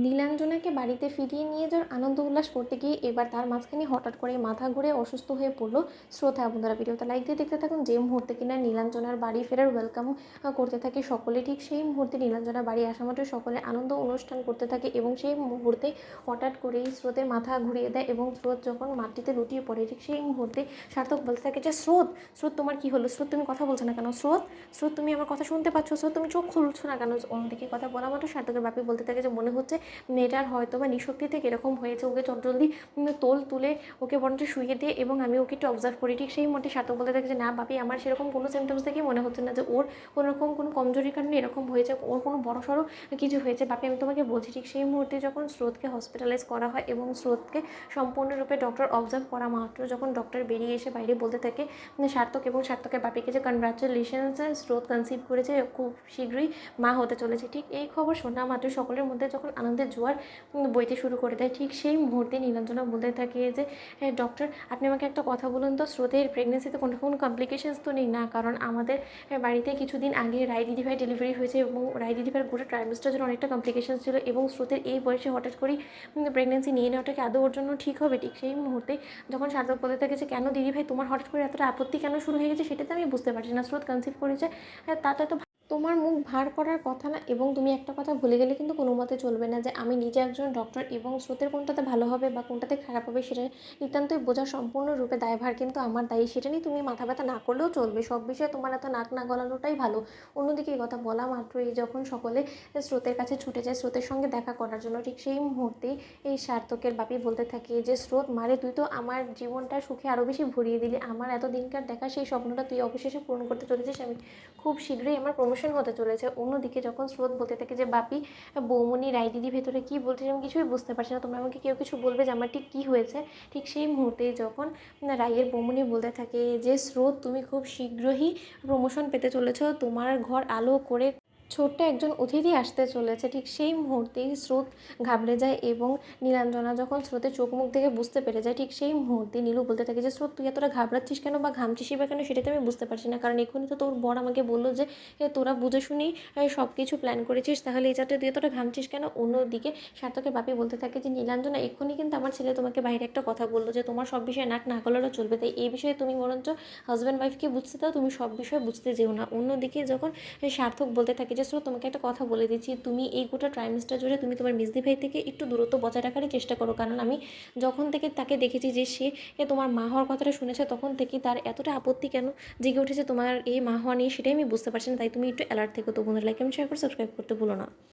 নীলাঞ্জনাকে বাড়িতে ফিরিয়ে নিয়ে যাওয়ার আনন্দ উল্লাস করতে গিয়ে এবার তার মাঝখানে হঠাৎ করে মাথা ঘুরে অসুস্থ হয়ে পড়লো শ্রোতা। বন্ধুরা ভিডিওটা লাইক দিয়ে দেখতে থাকুন। যে মুহূর্তে কিনা নীলাঞ্জনার বাড়ি ফেরার ওয়েলকাম করতে থাকে সকলে, ঠিক সেই মুহূর্তে নীলাঞ্জনা বাড়ি আসা মাত্র সকলে আনন্দ অনুষ্ঠান করতে থাকে এবং সেই মুহূর্তে হঠাৎ করেই স্রোতের মাথা ঘুরিয়ে দেয় এবং স্রোত যখন মাটিতে লুটিয়ে পড়ে ঠিক সেই মুহূর্তে সার্থক বলতে থাকে যে স্রোত, স্রোত তোমার কী হলো? স্রোত তুমি কথা বলছো না কেন? স্রোত, স্রোত তুমি আমার কথা শুনতে পাচ্ছ? স্রোত তুমি চোখ খুলছো না কেন? অন্যদিকে কথা বলা মাত্র সার্থকের বাপি বলতে থাকে যে মনে হচ্ছে মেয়েটার হয়তো বা নিঃশক্তি থেকে এরকম হয়েছে, ওকে জলদি তুলে ওকে বরঞ্চ শুইয়ে দিয়ে এবং আমি ওকে একটু অবজার্ভ করি। ঠিক সেই মুহূর্তে সার্থক বলতে থাকে যে না বাপি, আমার সেরকম কোনো সিমটমস দেখেই মনে হচ্ছে না যে ওর কোনোরকম কোনো কমজোরির কারণে এরকম হয়েছে, ওর কোনো বড়সড় কিছু হয়েছে। বাপি আমি তোমাকে বলছি। ঠিক সেই মুহূর্তে যখন স্রোতকে হসপিটালাইজ করা হয় এবং স্রোতকে সম্পূর্ণরূপে ডক্টর অবজার্ভ করা মাত্র যখন ডক্টর বেরিয়ে এসে বাইরে বলতে থাকে সার্থক এবং সার্থকের বাপিকে যে কনগ্রাচুলেশনস, স্রোত কনসিভ করেছে, খুব শীঘ্রই মা হতে চলেছে। ঠিক এই খবর শোনা মাত্র সকলের মধ্যে যখন আনন্দের জোয়ার বইতে শুরু করে দেয়, ঠিক সেই মুহূর্তে নীলাঞ্জনা বলতে থাকে যে ডক্টর আপনি আমাকে একটা কথা বলুন তো, স্রোতের প্রেগনেন্সিতে কোনো কমপ্লিকেশনস তো নেই না? কারণ আমাদের বাড়িতে কিছুদিন আগে রায় দিদিভাই ডেলিভারি হয়েছে এবং রায় দিদিভাইয়ের গোটা ট্রাইমেস্টার জন্য অনেকটা কমপ্লিকেশনস ছিল এবং স্রোতের এই বয়সে হঠাৎ করেই প্রেগনেন্সি নিয়ে নেওয়াটা কি আদৌ ওর জন্য ঠিক হবে? ঠিক সেই মুহূর্তে যখন সার্থক বলতে থাকে যে কেন দিদিভাই তোমার হঠাৎ করে এতটা আপত্তি কেন শুরু হয়ে গেছে সেটাতে আমি বুঝতে পারছি না। স্রোত কনসিভ করেছে, তাতে তো তোমার মুখ ভার করার কথা না। এবং তুমি একটা কথা ভুলে গেলে কিন্তু কোনো মতে চলবে না যে আমি নিজে একজন ডক্টর এবং স্রোতের কোনটাতে ভালো হবে বা কোনটাতে খারাপ হবে সেটা নিতান্তই বোঝা সম্পূর্ণরূপে দায়ভার কিন্তু আমার দায়ী। সেটা নিয়ে তুমি মাথা ব্যথা না করলেও চলবে, সব বিষয়ে তোমার এত নাক না গলানোটাই ভালো। অন্যদিকে এই কথা বলা মাত্রই যখন সকলে স্রোতের কাছে ছুটে যায় স্রোতের সঙ্গে দেখা করার জন্য, ঠিক সেই মুহূর্তেই এই সার্থকের বাপি বলতে থাকে যে স্রোত মারে, তুই তো আমার জীবনটা সুখে আরও বেশি ভরিয়ে দিলি। আমার এত দিনকার দেখা সেই স্বপ্নটা তুই অবশেষে পূরণ করতে চলেছিস। আমি খুব শীঘ্রই আমার প্রমোশন হতে চলেছে। অন্যদিকে যখন স্রোত বলতে থাকে যে বাপি, বৌমনি রায় দিদি ভেতরে কী বলছে আমি কিছুই বুঝতে পারছি না, তোমরা আমাকে কেউ কিছু বলবে যে আমার ঠিক কী হয়েছে? ঠিক সেই মুহূর্তেই যখন রায়ের বৌমনি বলতে থাকে যে স্রোত তুমি খুব শীঘ্রই প্রমোশন পেতে চলেছ, তোমার ঘর আলো করে ছোট্ট একজন অতিথি আসতে চলেছে। ঠিক সেই মুহূর্তেই স্রোত ঘাবড়ে যায় এবং নীলাঞ্জনা যখন স্রোতের চোখ মুখ দেখে বুঝতে পেরে যায়, ঠিক সেই মুহূর্তে নীলু বলতে থাকে যে স্রোত তুই এতটা ঘাবড়াচ্ছিস কেন বা ঘামছিসই বা কেন সেটাতে আমি বুঝতে পারছি না। কারণ এক্ষুনি তো তোর বর আমাকে বললো যে তোরা বুঝে শুনেই সব কিছু প্ল্যান করেছিস, তাহলে এই যাতে তুই এতটা ঘামছিস কেন? অন্যদিকে সার্থকের বাপি বলতে থাকে যে নীলাঞ্জনা এক্ষুনি কিন্তু আমার ছেলে তোমাকে বাইরে একটা কথা বললো যে তোমার সব বিষয়ে নাক না গলানো চলবে, তাই এই বিষয়ে তুমি বরঞ্চ হাজব্যান্ড ওয়াইফকে বুঝতে দাও, তুমি সব বিষয়ে বুঝতে যেও না। অন্যদিকে যখন সার্থক বলতে থাকে যে স্রোত তোমাকে একটা কথা বলে দিচ্ছি, তুমি এই গোটা ট্রাইমেস্টার জুড়ে তুমি তোমার মিসদি ভাই থেকে একটু দূরত্ব বজায় রাখারই চেষ্টা করো। কারণ আমি যখন থেকে তাকে দেখেছি যে সে তোমার মা হওয়ার কথাটা শুনেছে তখন থেকেই তার এতটা আপত্তি কেন জেগে উঠেছে তোমার এই মা হওয়া নিয়ে, সেটাই আমি বুঝতে পারছি না। তাই তুমি একটু অ্যালার্ট থেকো। তো বন্ধুরা লাইক এবং শেয়ার করে সাবস্ক্রাইব করতে ভুলো না।